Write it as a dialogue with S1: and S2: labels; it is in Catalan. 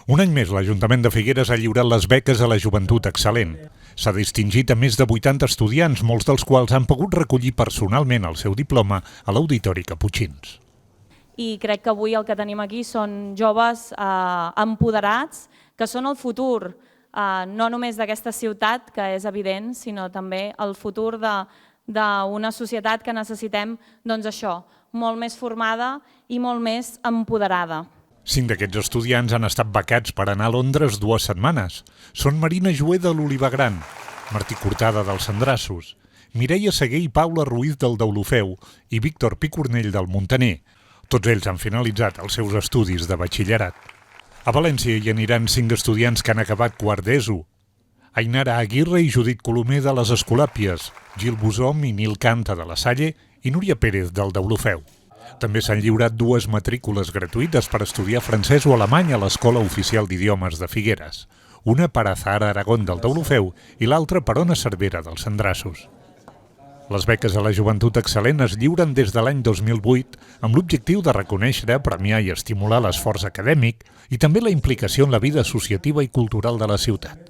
S1: Un any més, l'Ajuntament de Figueres ha lliurat les beques a la joventut excel·lent. S'ha distingit a més de 80 estudiants, molts dels quals han pogut recollir personalment el seu diploma a l'Auditori Caputxins.
S2: I crec que avui el que tenim aquí són joves empoderats, que són el futur, no només d'aquesta ciutat, que és evident, sinó també el futur d'una societat que necessitem, doncs això, molt més formada i molt més empoderada.
S1: 5 d'aquests estudiants han estat becats per anar a Londres 2 setmanes. Són Marina Joé de l'Oliva Gran, Martí Cortada dels Sandrassos, Mireia Seguer i Paula Ruiz del Deulofeu i Víctor Picornell del Muntaner. Tots ells han finalitzat els seus estudis de batxillerat. A València hi aniran 5 estudiants que han acabat quart d'ESO. Ainara Aguirre i Judit Colomer de les Escolàpies, Gil Bosom i Nil Canta de la Salle i Núria Pérez del Deulofeu. També s'han lliurat 2 matrícules gratuïtes per estudiar francès o alemany a l'Escola Oficial d'Idiomes de Figueres, una per a Zahara Aragón del Deulofeu i l'altra per Ona Cervera dels Sandrassos. Les beques a la joventut excel·lent es lliuren des de l'any 2008 amb l'objectiu de reconèixer, premiar i estimular l'esforç acadèmic i també la implicació en la vida associativa i cultural de la ciutat.